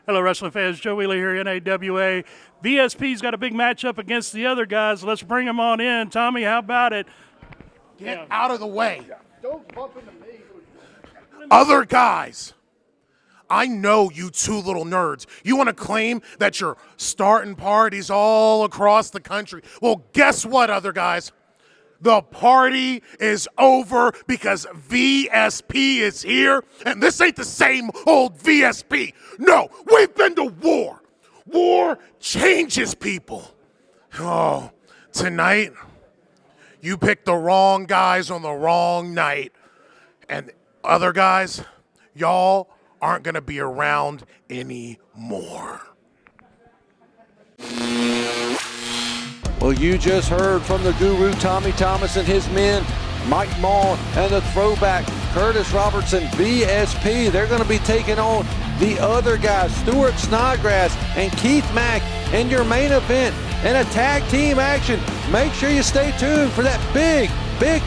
Hello, wrestling fans. Joe Wheeler here, NAWA. V.S.P's got a big matchup against the other guys. Let's bring them on in. Tommy, how about it? Get out of the way. Don't bump into me. Other guys. I know you two little nerds. You want to claim that you're starting parties all across the country. Well, guess what, other guys? The party is over because V.S.P is here, and this ain't the same old V.S.P. No, we've been to war. War changes people. Oh, tonight, you picked the wrong guys on the wrong night. And other guys, y'all aren't going to be around anymore. Well, you just heard from the guru, Tommy Thomas, and his men, Mike Maul, and the throwback, Curtis Robertson, V.S.P. They're going to be taking on the other guys, Stuart Snodgrass and Keith Mack, in your main event in a tag team action. Make sure you stay tuned for that big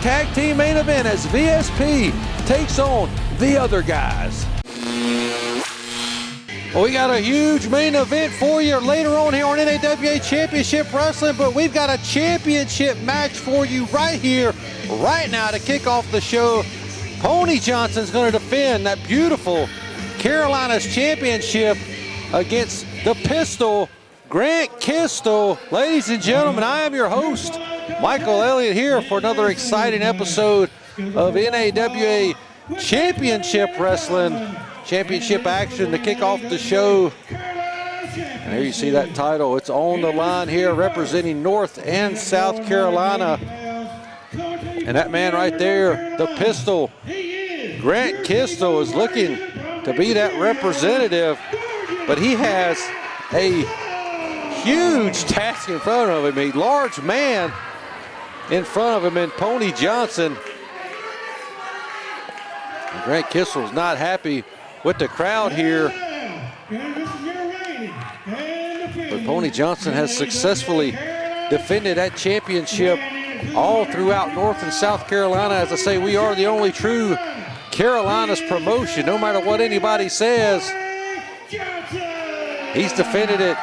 tag team main event as V.S.P. takes on the other guys. Well, we got a huge main event for you later on here on NAWA Championship Wrestling, but we've got a championship match for you right here, right now to kick off the show. Pony Johnson's going to defend that beautiful Carolinas Championship against the Pistol, Grant Kistel. Ladies and gentlemen, I am your host, Michael Elliott, here for another exciting episode of NAWA Championship Wrestling. Championship action to kick off the show. And here you see that title. It's on the line here, representing North and South Carolina. And that man right there, the Pistol, Grant Kistel, is looking to be that representative, but he has a huge task in front of him, a large man in front of him in Pony Johnson. And Grant Kistel's not happy with the crowd here. But Pony Johnson has successfully defended that championship all throughout North and South Carolina. As I say, we are the only true Carolinas promotion, no matter what anybody says. He's defended it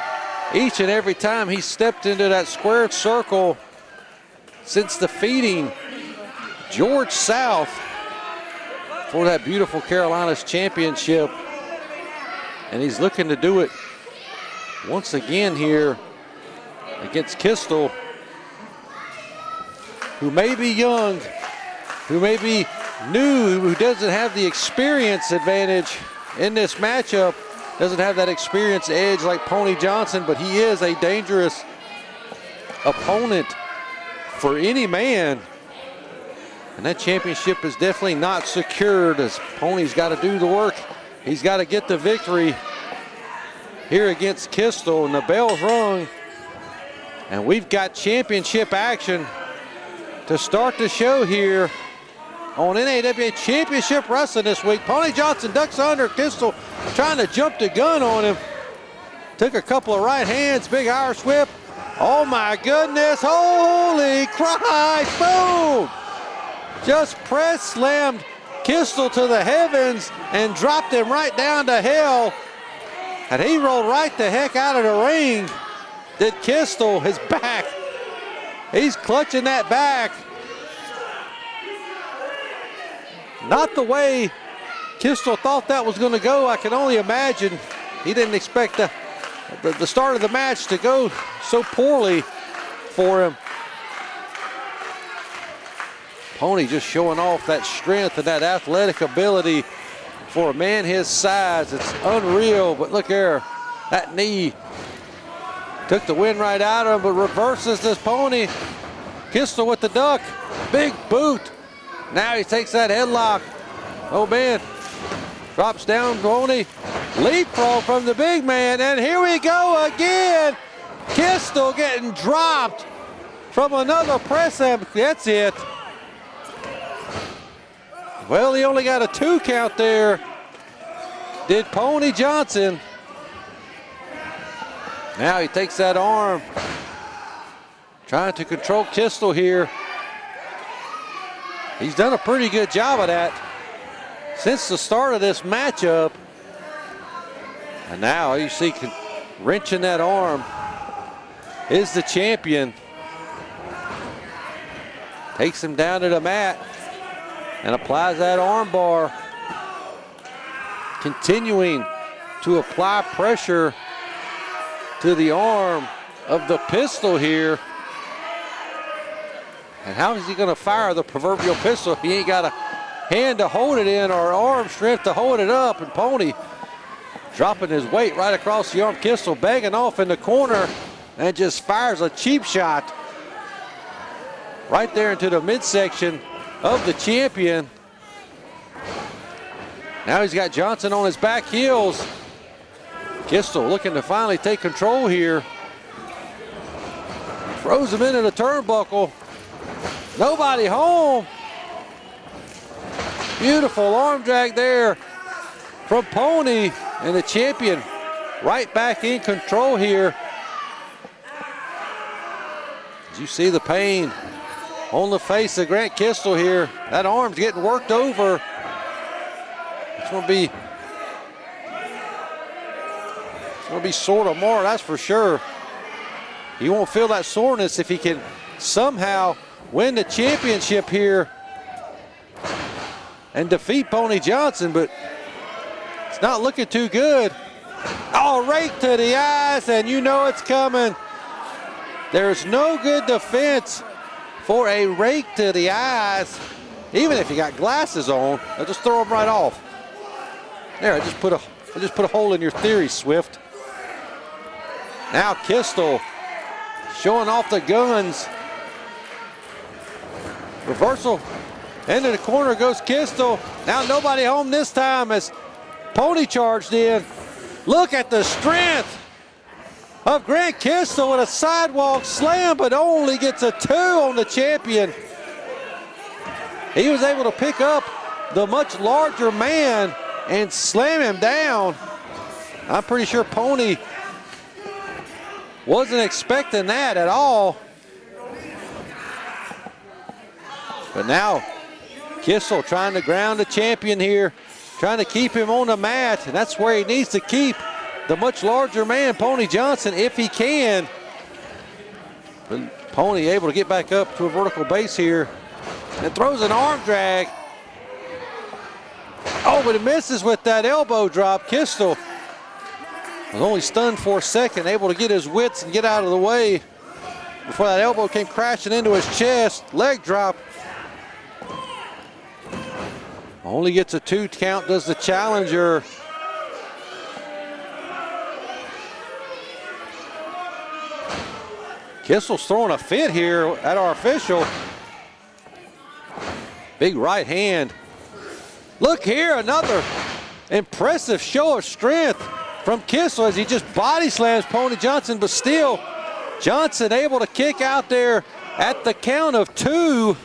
each and every time he stepped into that squared circle since defeating George South for that beautiful Carolinas championship. And he's looking to do it once again here against Kistel, who may be young, who may be new, who doesn't have the experience advantage in this matchup, doesn't have that experience edge like Pony Johnson, but he is a dangerous opponent for any man. And that championship is definitely not secured, as Pony's got to do the work. He's got to get the victory here against Kistel, and the bell's rung. And we've got championship action to start the show here on NAWA Championship Wrestling this week. Pony Johnson ducks under. Kistel trying to jump the gun on him. Took a couple of right hands, big Irish whip. Oh my goodness, holy Christ, boom! Just press slammed Kistel to the heavens and dropped him right down to hell. And he rolled right the heck out of the ring. Did Kistel, his back. He's clutching that back. Not the way Kistel thought that was going to go. I can only imagine. He didn't expect the start of the match to go so poorly for him. Pony just showing off that strength and that athletic ability for a man his size. It's unreal, but look there, that knee took the wind right out of him, but reverses this Pony. Kistel with the duck, big boot. Now he takes that headlock. Oh man, drops down Pony. Leapfrog from the big man, and here we go again. Kistel getting dropped from another press. That's it. Well, he only got a 2 count there. Did Pony Johnson. Now he takes that arm. Trying to control Kistel here. He's done a pretty good job of that since the start of this matchup. And now you see wrenching that arm is the champion. Takes him down to the mat and applies that arm bar. Continuing to apply pressure to the arm of the pistol here. And how is he going to fire the proverbial pistol? He ain't got a hand to hold it in or arm strength to hold it up. And Pony dropping his weight right across the arm. Kistel banging off in the corner and just fires a cheap shot right there into the midsection of the champion. Now he's got Johnson on his back heels. Kistel looking to finally take control here. Throws him into the turnbuckle. Nobody home. Beautiful arm drag there from Pony, and the champion right back in control here. As you see the pain on the face of Grant Kistel here. That arm's getting worked over. It's gonna be sore tomorrow, that's for sure. He won't feel that soreness if he can somehow win the championship here and defeat Pony Johnson, but it's not looking too good. Oh, rake to the eyes, and you know it's coming. There's no good defense for a rake to the eyes. Even if you got glasses on, I'll just throw them right off. There, I just put a hole in your theory, Swift. Now Kistel showing off the guns. Reversal. Into the corner goes Kistel. Now nobody home this time as Pony charged in. Look at the strength of Grant Kistel with a sidewalk slam, but only gets a 2 on the champion. He was able to pick up the much larger man and slam him down. I'm pretty sure Pony wasn't expecting that at all. But now Kistel trying to ground the champion here, trying to keep him on the mat, and that's where he needs to keep the much larger man, Pony Johnson, if he can. But Pony able to get back up to a vertical base here and throws an arm drag. Oh, but it misses with that elbow drop. Kistel was only stunned for a second, able to get his wits and get out of the way before that elbow came crashing into his chest. Leg drop. Only gets a 2 count, does the challenger. Kistel's throwing a fit here at our official. Big right hand. Look here, another impressive show of strength from Kistel as he just body slams Pony Johnson, but still Johnson able to kick out there at the count of 2.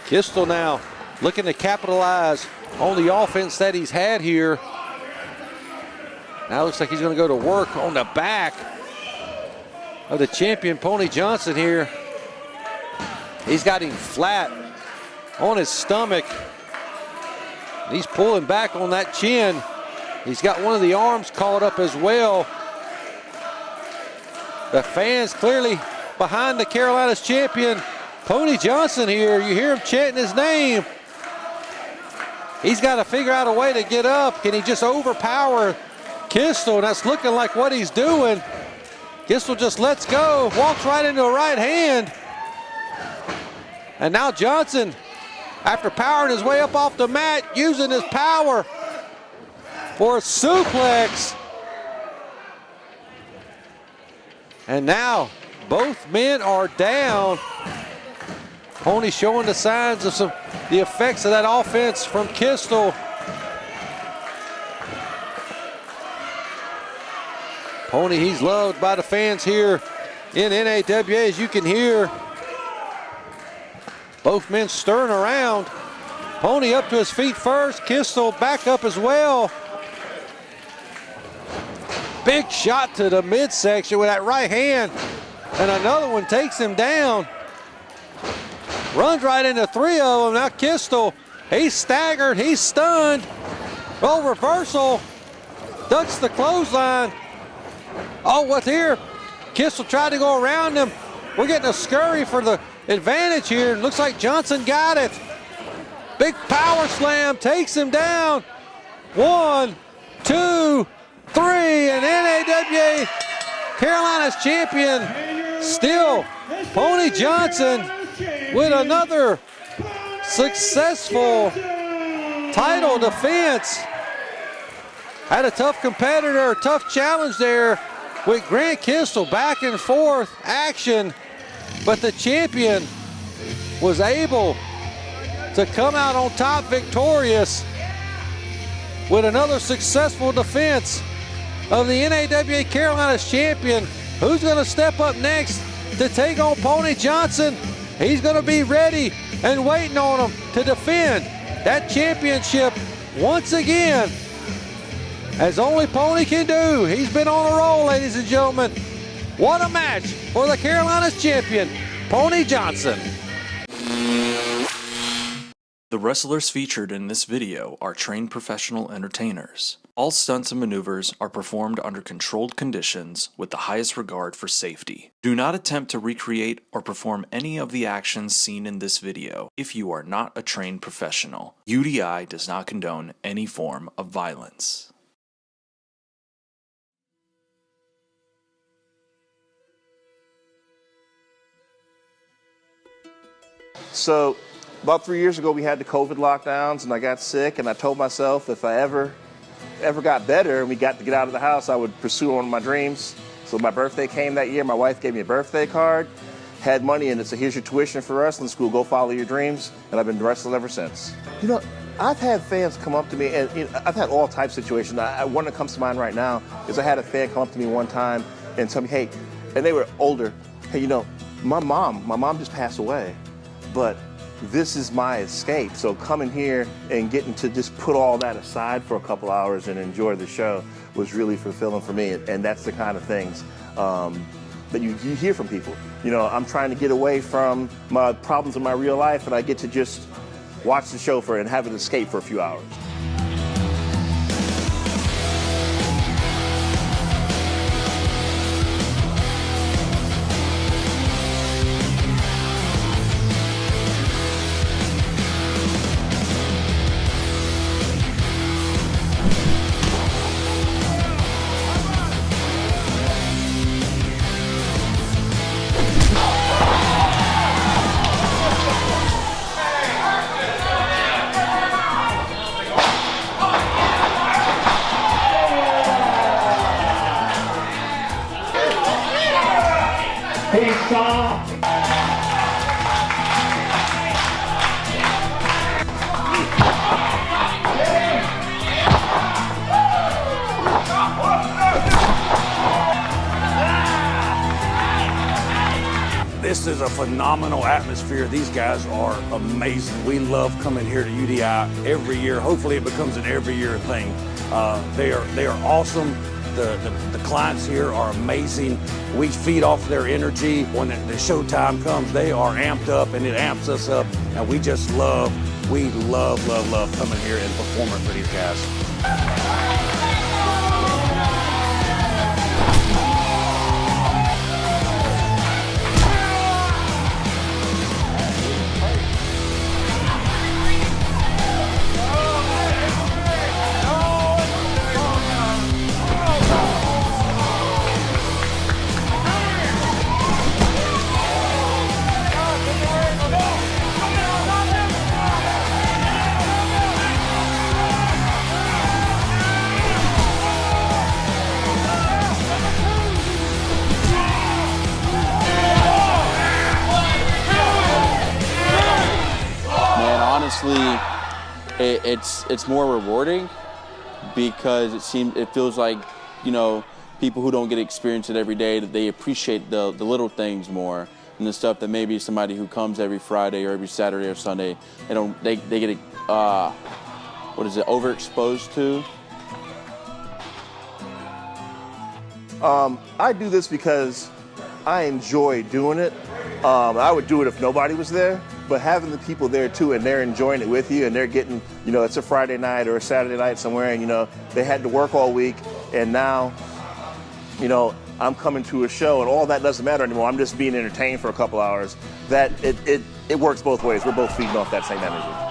Kistel now looking to capitalize on the offense that he's had here. Now looks like he's going to go to work on the back of the champion, Pony Johnson here. He's got him flat on his stomach. He's pulling back on that chin. He's got one of the arms caught up as well. The fans clearly behind the Carolinas champion, Pony Johnson here. You hear him chanting his name. He's got to figure out a way to get up. Can he just overpower Kistel? And that's looking like what he's doing. Kistel just lets go, walks right into a right hand. And now Johnson, after powering his way up off the mat, using his power for a suplex. And now both men are down. Pony showing the signs of the effects of that offense from Kistel. Pony, he's loved by the fans here in NAWA, as you can hear. Both men stirring around. Pony up to his feet first. Kistel back up as well. Big shot to the midsection with that right hand. And another one takes him down. Runs right into 3 of them. Now Kistel, he's staggered, he's stunned. Roll reversal. Ducks the clothesline. Oh, what's here? Kistel tried to go around him. We're getting a scurry for the advantage here. Looks like Johnson got it. Big power slam takes him down. 1, 2, 3, and NAWA Carolina's champion still Pony Johnson with another successful title defense. Had a tough competitor, tough challenge there with Grant Kistel, back and forth action, but the champion was able to come out on top victorious with another successful defense of the NAWA Carolina's champion. Who's going to step up next to take on Pony Johnson? He's going to be ready and waiting on him to defend that championship once again, as only Pony can do. He's been on a roll, ladies and gentlemen. What a match for the Carolina's champion, Pony Johnson. The wrestlers featured in this video are trained professional entertainers. All stunts and maneuvers are performed under controlled conditions with the highest regard for safety. Do not attempt to recreate or perform any of the actions seen in this video if you are not a trained professional. UDI does not condone any form of violence. So about 3 years ago, we had the COVID lockdowns, and I got sick, and I told myself if I ever got better and we got to get out of the house, I would pursue one of my dreams. So my birthday came that year. My wife gave me a birthday card, had money, and it said, here's your tuition for wrestling school. Go follow your dreams. And I've been wrestling ever since. You know, I've had fans come up to me, and you know, I've had all types of situations. One that comes to mind right now is I had a fan come up to me one time and tell me, hey, and they were older, hey, you know, my mom just passed away, but this is my escape. So coming here and getting to just put all that aside for a couple hours and enjoy the show was really fulfilling for me. And that's the kind of things that you hear from people. You know, I'm trying to get away from my problems in my real life, and I get to just watch the show and have an escape for a few hours. This is a phenomenal atmosphere. These guys are amazing. We love coming here to UDI every year. Hopefully it becomes an every year thing. They are awesome. The clients here are amazing. We feed off their energy. When the showtime comes, they are amped up, and it amps us up. And we just love coming here and performing for these guys. Honestly, it's more rewarding because it feels like, you know, people who don't get to experience it every day, that they appreciate the little things more, and the stuff that maybe somebody who comes every Friday or every Saturday or Sunday, they get overexposed to. I do this because I enjoy doing it. I would do it if nobody was there, but having the people there too, and they're enjoying it with you, and they're getting, you know, it's a Friday night or a Saturday night somewhere, and, you know, they had to work all week, and now, you know, I'm coming to a show, and all that doesn't matter anymore. I'm just being entertained for a couple hours. That it works both ways. We're both feeding off that same energy.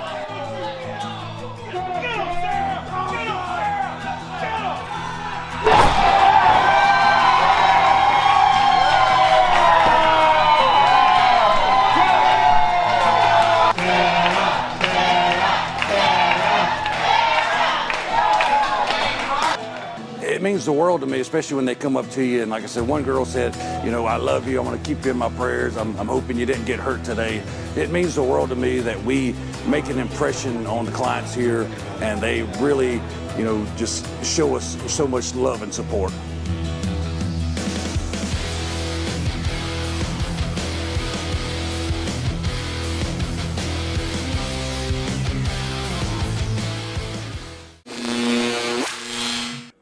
It means the world to me, especially when they come up to you. And like I said, one girl said, you know, I love you. I'm going to keep you in my prayers. I'm hoping you didn't get hurt today. It means the world to me that we make an impression on the clients here, and they really, you know, just show us so much love and support.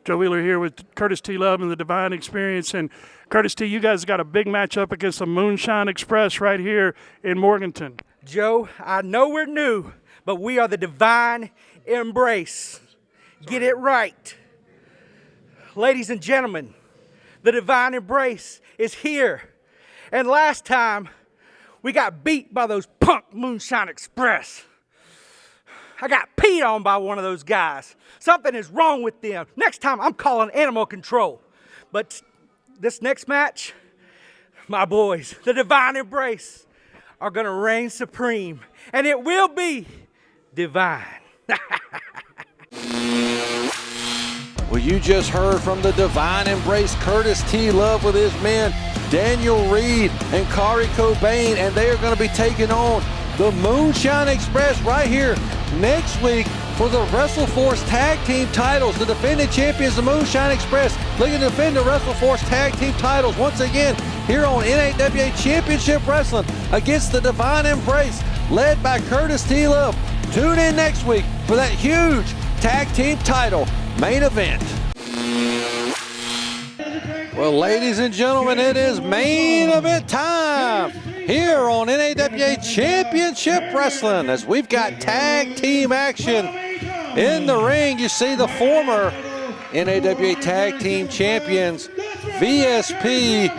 Joe Wheeler here with Curtis T. Love and the Divine Experience. And Curtis T., you guys got a big matchup against the Moonshine Express right here in Morganton. Joe, I know we're new, but we are the Divine Embrace. Get it right. Ladies and gentlemen, the Divine Embrace is here. And last time, we got beat by those punk Moonshine Express. I got peed on by one of those guys. Something is wrong with them. Next time, I'm calling animal control. But this next match, my boys, the Divine Embrace, are going to reign supreme. And it will be divine. Well, you just heard from the Divine Embrace, Curtis T. Love with his men, Daniel Reed and Kari Cobain, and they are going to be taking on the Moonshine Express right here next week for the WrestleForce Tag Team titles. The defending champions, the Moonshine Express, looking to defend the WrestleForce Tag Team titles once again here on NAWA Championship Wrestling against the Divine Embrace, led by Curtis T. Love. Tune in next week for that huge Tag Team title main event. Well, ladies and gentlemen, it is main event time here on NAWA Championship Wrestling, as we've got tag team action in the ring. You see the former NAWA Tag Team Champions, V.S.P,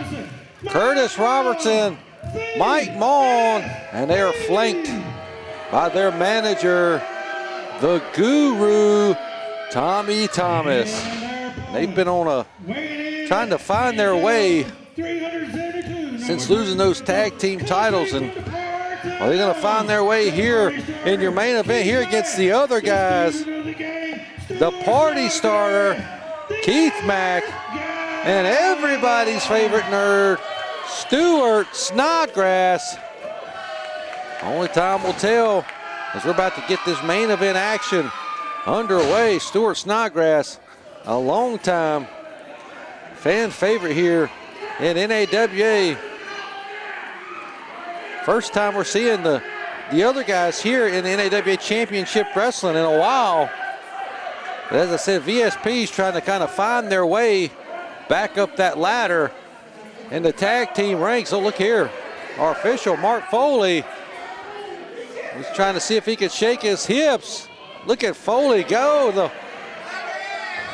Curtis Robertson, Mike Maughan, and they are flanked by their manager, the Guru, Tommy Thomas. They've been on trying to find their way since losing those tag team titles, and are they going to find their way here in your main event here against the other guys, the party starter, Keith Mack, and everybody's favorite nerd, Stuart Snodgrass. Only time will tell, as we're about to get this main event action underway. Stuart Snodgrass, a long time fan favorite here in NAWA. First time we're seeing the other guys here in NAWA Championship Wrestling in a while. But as I said, V.S.P is trying to kind of find their way back up that ladder in the tag team ranks. So look here, our official, Mark Foley, he's trying to see if he can shake his hips. Look at Foley go. The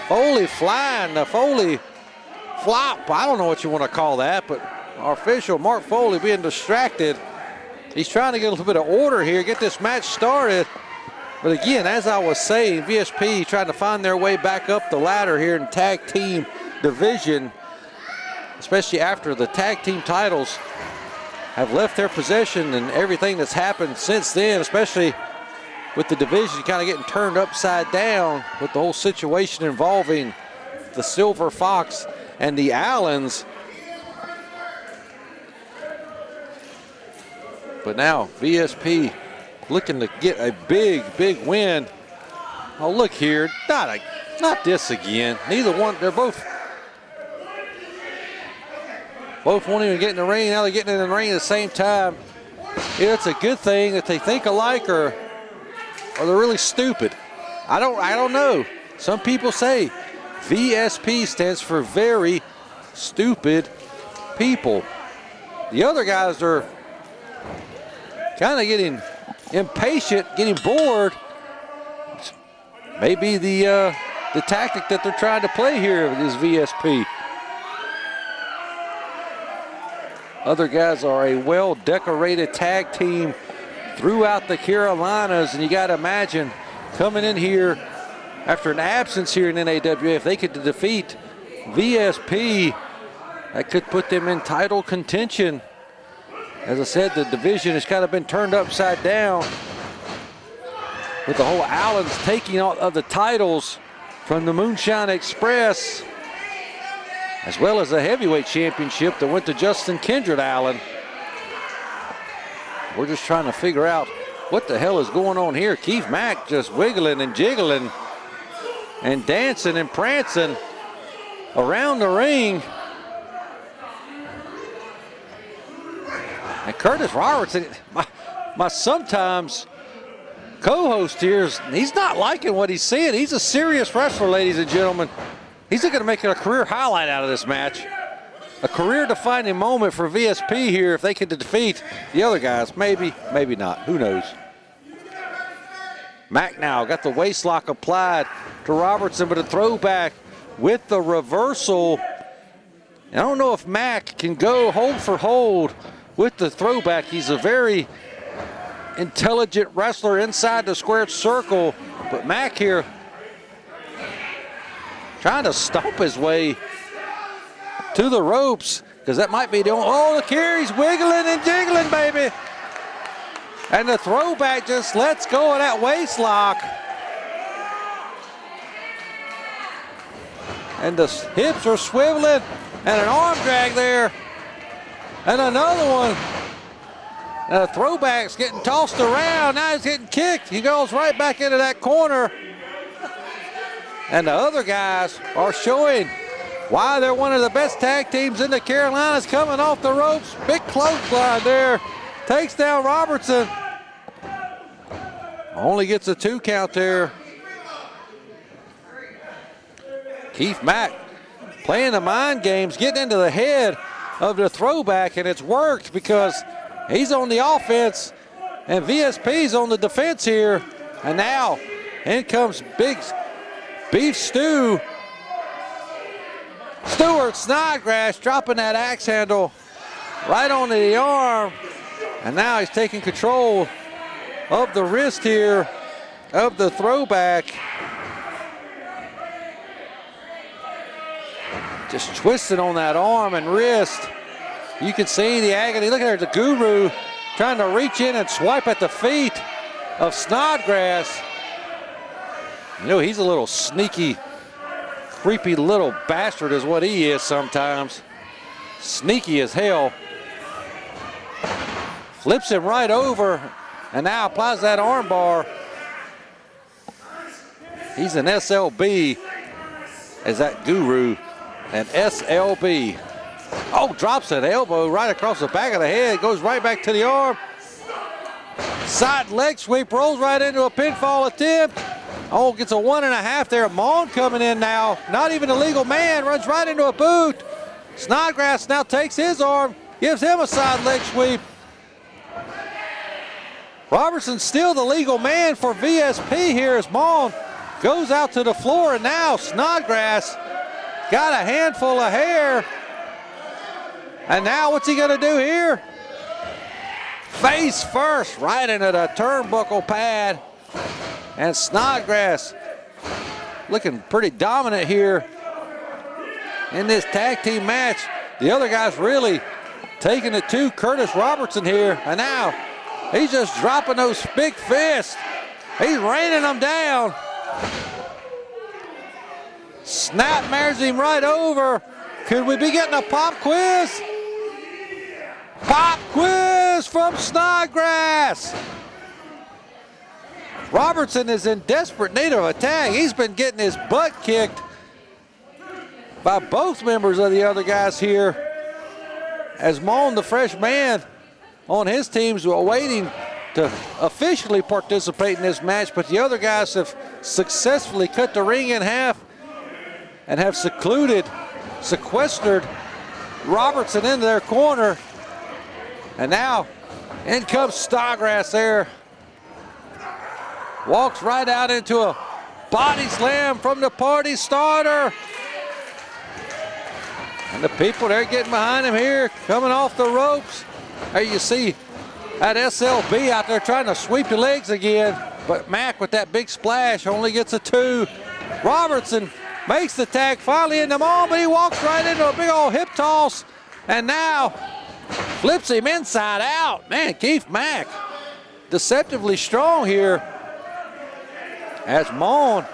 Foley flying, the Foley flop. I don't know what you want to call that, but our official, Mark Foley, being distracted. He's trying to get a little bit of order here, get this match started. But again, as I was saying, V.S.P trying to find their way back up the ladder here in tag team division, especially after the tag team titles have left their possession and everything that's happened since then, especially with the division kind of getting turned upside down with the whole situation involving the Silver Fox and the Allens. But now V.S.P looking to get a big win. Oh, look here, not this again. Neither one, they're both won't even get in the ring. Now they're getting in the ring at the same time. Yeah, it's a good thing that they think alike, or they're really stupid. I don't know. Some people say VSP stands for very stupid people. The other guys are kind of getting impatient, getting bored. Maybe the tactic that they're trying to play here is V.S.P. Other guys are a well-decorated tag team throughout the Carolinas, and you got to imagine coming in here after an absence here in NAWA, if they could defeat V.S.P, that could put them in title contention. As I said, the division has kind of been turned upside down with the whole Allens taking all of the titles from the Moonshine Express, as well as the heavyweight championship that went to Justin Kindred Allen. We're just trying to figure out what the hell is going on here. Keith Mack just wiggling and jiggling and dancing and prancing around the ring. And Curtis Robertson, my sometimes co-host here, he's not liking what he's seeing. He's a serious wrestler, ladies and gentlemen. He's going to make a career highlight out of this match. A career-defining moment for V.S.P here if they could defeat the other guys. Maybe, maybe not. Who knows? Mack now got the waist lock applied to Robertson, but a throwback with the reversal. I don't know if Mack can go hold for hold with the throwback. He's a very intelligent wrestler inside the square circle, but Mack here trying to stomp his way to the ropes, because that might be the only, oh, look here, he's wiggling and jiggling, baby. And the throwback just lets go of that waist lock. And the hips are swiveling, and an arm drag there. And another one. And the throwback's getting tossed around. Now he's getting kicked. He goes right back into that corner. And the other guys are showing why they're one of the best tag teams in the Carolinas, coming off the ropes. Big clothesline there. Takes down Robertson. Only gets a 2 count there. Keith Mack playing the mind games, getting into the head of the throwback, and it's worked because he's on the offense and VSP's on the defense here. And now in comes Big Beef Stew. Stuart Snodgrass dropping that axe handle right onto the arm. And now he's taking control of the wrist here of the throwback. Just twisting on that arm and wrist. You can see the agony. Look at the Guru trying to reach in and swipe at the feet of Snodgrass. You know, he's a little sneaky, creepy little bastard is what he is sometimes. Sneaky as hell. Flips him right over and now applies that arm bar. He's an SLB as that Guru, an SLB. Oh, drops an elbow right across the back of the head, goes right back to the arm. Side leg sweep, rolls right into a pinfall attempt. Oh, gets a 1.5 there. Mon coming in now. Not even a legal man, runs right into a boot. Snodgrass now takes his arm, gives him a side leg sweep. Robertson still the legal man for VSP here as Mon goes out to the floor, and now Snodgrass got a handful of hair. And now what's he gonna do here? Face first, right into the turnbuckle pad. And Snodgrass looking pretty dominant here in this tag team match. The other guy's really taking it to Curtis Robertson here. And now he's just dropping those big fists. He's raining them down. Snapmares him right over. Could we be getting a pop quiz? Pop quiz from Snodgrass. Robertson is in desperate need of a tag. He's been getting his butt kicked by both members of the other guys here. As Mon, the fresh man on his teams, were waiting to officially participate in this match, but the other guys have successfully cut the ring in half and have sequestered Robertson into their corner. And now In comes Snodgrass there. Walks right out into a body slam from the party starter. And the people, they're getting behind him here, coming off the ropes. There you see that SLB out there trying to sweep the legs again. But Mack with that big splash only gets a 2. Robertson makes the tag finally in the mall, but he walks right into a big old hip toss. And now flips him inside out. Man, Keith Mack deceptively strong here. As Mon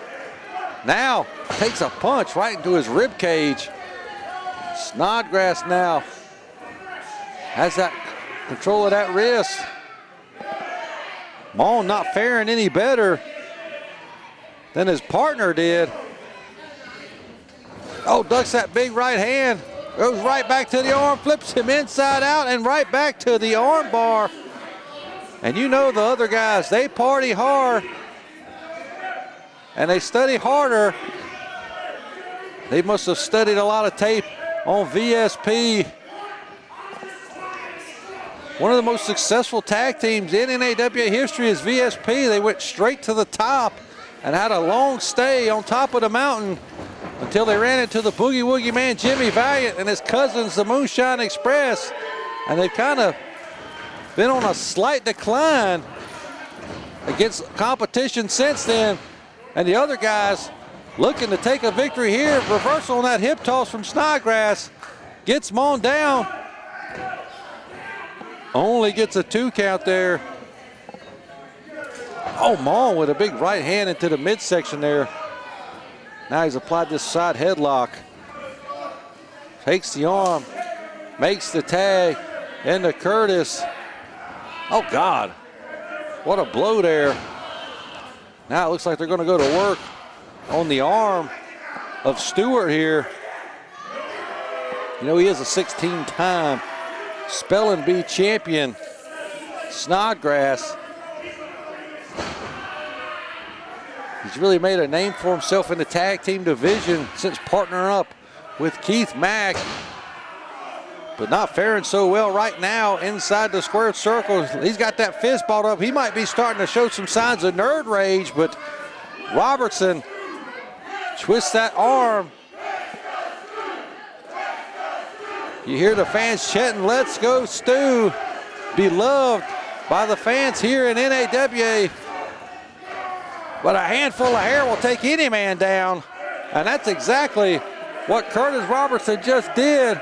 now takes a punch right into his rib cage. Snodgrass now has that control of that wrist. Mon not faring any better than his partner did. Oh, ducks that big right hand. Goes right back to the arm, flips him inside out and right back to the arm bar. And you know the other guys, they party hard and they study harder. They must have studied a lot of tape on V.S.P. One of the most successful tag teams in NAWA history is V.S.P. They went straight to the top and had a long stay on top of the mountain until they ran into the Boogie Woogie Man, Jimmy Valiant, and his cousins, the Moonshine Express. And they've kind of been on a slight decline against competition since then. And the other guys looking to take a victory here. Reversal on that hip toss from Snodgrass. Gets Mon down. Only gets a 2 count there. Oh, Mon with a big right hand into the midsection there. Now he's applied this side headlock. Takes the arm. Makes the tag into Curtis. Oh, God. What a blow there. Now it looks like they're going to go to work on the arm of Stewart here. You know, he is a 16-time Spelling Bee champion. Snodgrass. He's really made a name for himself in the tag team division since partnering up with Keith Mack. But not faring so well right now inside the square circle. He's got that fist balled up. He might be starting to show some signs of nerd rage, but Robertson twists that arm. You hear the fans chanting, "Let's go, Stu." Beloved by the fans here in NAWA. But a handful of hair will take any man down. And that's exactly what Curtis Robertson just did.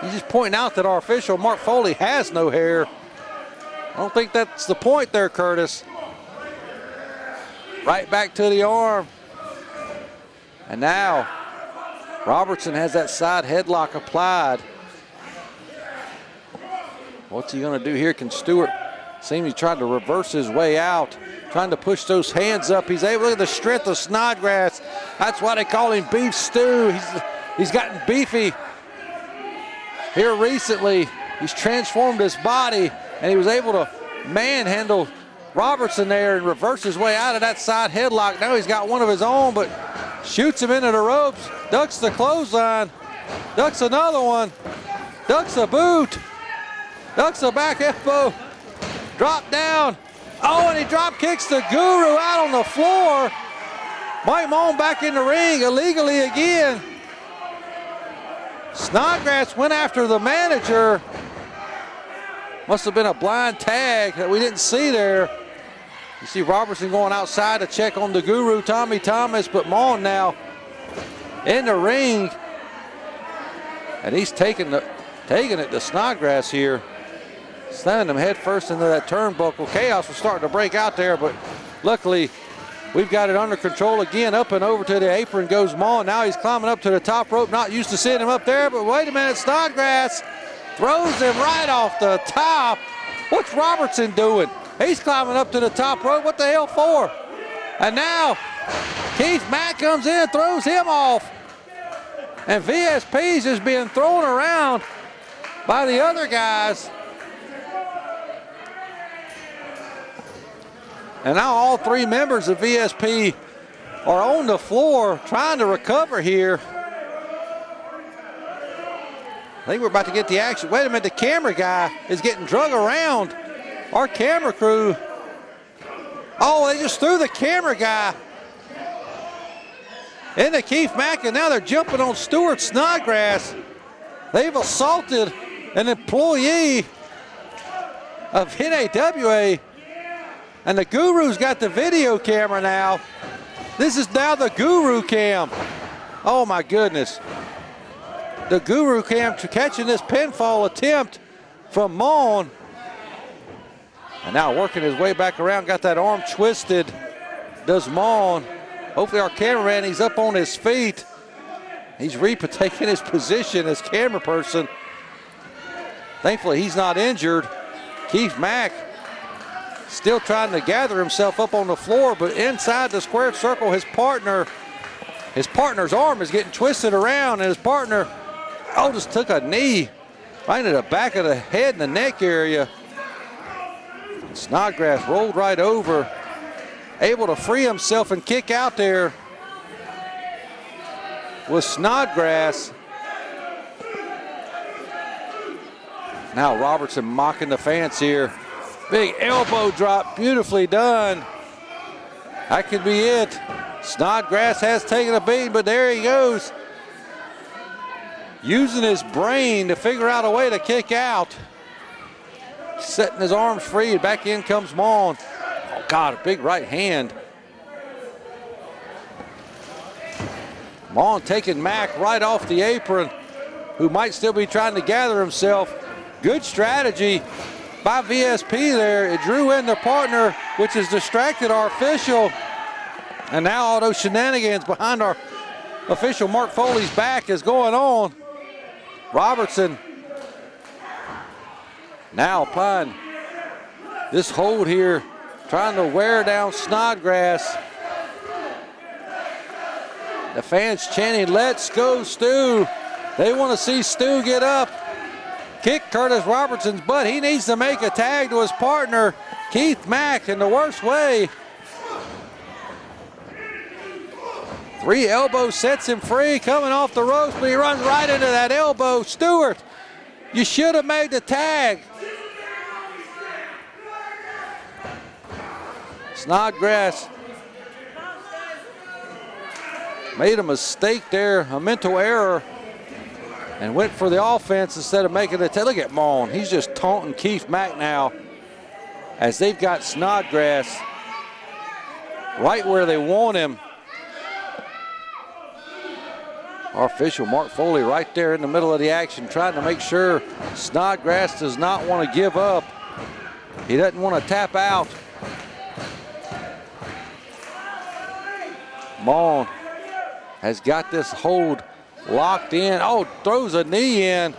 He's just pointing out that our official, Mark Foley, has no hair. I don't think that's the point there, Curtis. Right back to the arm. And now Robertson has that side headlock applied. What's he going to do here? Can Stewart seem he tried to reverse his way out, trying to push those hands up. He's able, look at the strength of Snodgrass. That's why they call him Beef Stew. He's gotten beefy here recently. He's transformed his body, and he was able to manhandle Robertson there and reverse his way out of that side headlock. Now he's got one of his own, but shoots him into the ropes, ducks the clothesline, ducks another one, ducks a boot, ducks a back elbow, drop down. Oh, and he drop kicks the Guru out on the floor. Mike Mon back in the ring illegally again. Snodgrass went after the manager. Must have been a blind tag that we didn't see there. You see Robertson going outside to check on the Guru, Tommy Thomas, but Mon now in the ring. And he's taking it to Snodgrass here. Slamming him head first into that turnbuckle. Chaos was starting to break out there, but luckily we've got it under control again. Up and over to the apron goes Mon. Now he's climbing up to the top rope. Not used to seeing him up there, but wait a minute. Snodgrass throws him right off the top. What's Robertson doing? He's climbing up to the top rope. What the hell for? And now Keith Mack comes in and throws him off. And V.S.P. is just being thrown around by the other guys. And now all three members of V.S.P. are on the floor trying to recover here. I think we're about to get the action. Wait a minute, the camera guy is getting drug around our camera crew. Oh, they just threw the camera guy into Keith Mack, and now they're jumping on Stuart Snodgrass. They've assaulted an employee of NAWA, and the Guru's got the video camera now. This is now the Guru cam. Oh my goodness. The Guru cam catching this pinfall attempt from Mon. And now working his way back around, got that arm twisted, does Mon. Hopefully our cameraman, he's up on his feet. He's taking his position as camera person. Thankfully he's not injured. Keith Mack still trying to gather himself up on the floor, but inside the squared circle, his partner's arm is getting twisted around, and his partner, just took a knee right into the back of the head and the neck area. Snodgrass rolled right over, able to free himself and kick out there with Snodgrass. Now Robertson mocking the fans here. Big elbow drop, beautifully done. That could be it. Snodgrass has taken a beating, but there he goes. Using his brain to figure out a way to kick out. Setting his arms free, back in comes Mon. Oh God, a big right hand. Mon taking Mack right off the apron, who might still be trying to gather himself. Good strategy by V.S.P there. It drew in the partner, which has distracted our official. And now all those shenanigans behind our official Mark Foley's back is going on. Robertson now applying this hold here, trying to wear down Snodgrass. The fans chanting, "Let's go, Stu." They want to see Stu get up, kick Curtis Robertson's butt. He needs to make a tag to his partner, Keith Mack, in the worst way. 3 elbows sets him free, coming off the ropes, but he runs right into that elbow. Stewart, you should have made the tag. Snodgrass made a mistake there, a mental error, and went for the offense instead of making the tag. Look at Mon, he's just taunting Keith Mack now as they've got Snodgrass right where they want him. Our official, Mark Foley, right there in the middle of the action, trying to make sure Snodgrass does not want to give up. He doesn't want to tap out. Mon has got this hold locked in. Oh, throws a knee in.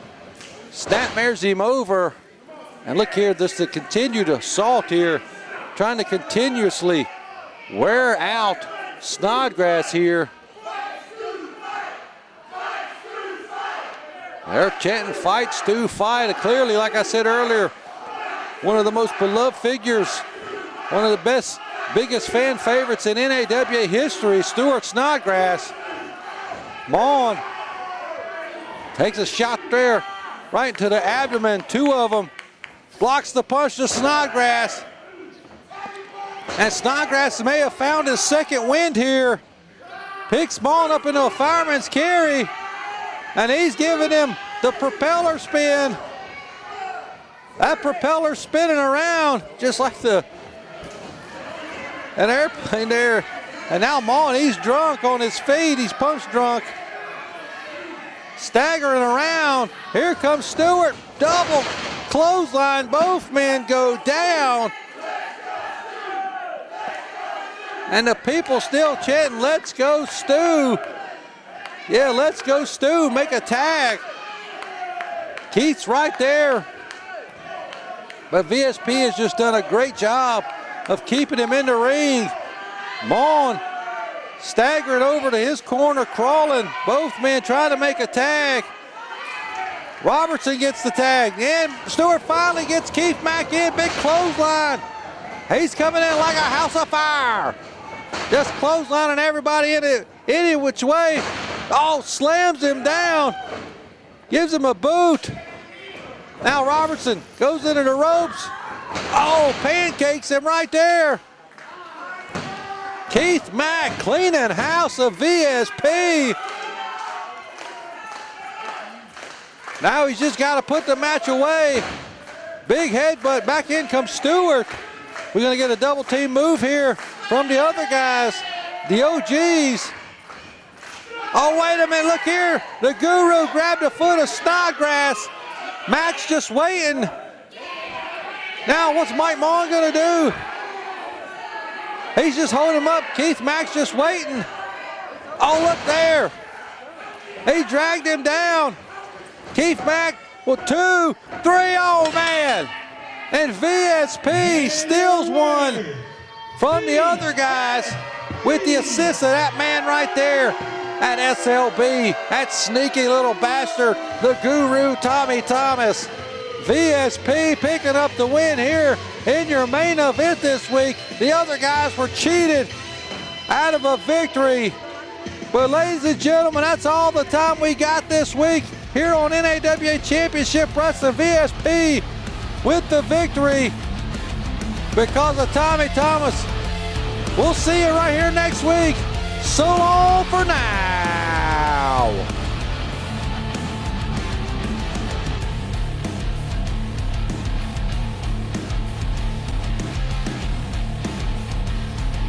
Snapmares him over. And look here, just the continued assault here, trying to continuously wear out Snodgrass here. They're chanting, "Fight, Stu, fight." Clearly, like I said earlier, one of the most beloved figures, one of the biggest fan favorites in NAWA history, Stuart Snodgrass. Mon takes a shot there right into the abdomen, 2 of them. Blocks the punch to Snodgrass. And Snodgrass may have found his second wind here. Picks Mon up into a fireman's carry. And he's giving him the propeller spin. That propeller spinning around just like an airplane there. And now Mon, he's drunk on his feet. He's punch drunk. Staggering around. Here comes Stewart. Double clothesline. Both men go down. And the people still chanting, "Let's go, Stu." Yeah, let's go, Stu. Make a tag. Keith's right there. But V.S.P has just done a great job of keeping him in the ring. Mon staggering over to his corner, crawling. Both men trying to make a tag. Robertson gets the tag. And Stewart finally gets Keith Mack in. Big clothesline. He's coming in like a house of fire. Just clotheslining everybody in any which way. Oh, slams him down. Gives him a boot. Now Robertson goes into the ropes. Oh, pancakes him right there. Keith Mack cleaning house of V.S.P. Now he's just got to put the match away. Big headbutt. Back in comes Stewart. We're going to get a double team move here from the other guys, the OGs. Oh, wait a minute. Look here. The Guru grabbed a foot of Snodgrass. Mack's just waiting. Now, what's Mike Mon going to do? He's just holding him up. Keith Mack's just waiting. Oh, look there. He dragged him down. Keith Mack with 2, 3, oh man. And V.S.P. steals one from the other guys with the assist of that man right there at SLB. That sneaky little bastard, the Guru Tommy Thomas. V.S.P. picking up the win here in your main event this week. The other guys were cheated out of a victory. But ladies and gentlemen, that's all the time we got this week here on NAWA Championship Wrestling. V.S.P. with the victory because of Tommy Thomas. We'll see you right here next week. So long for now.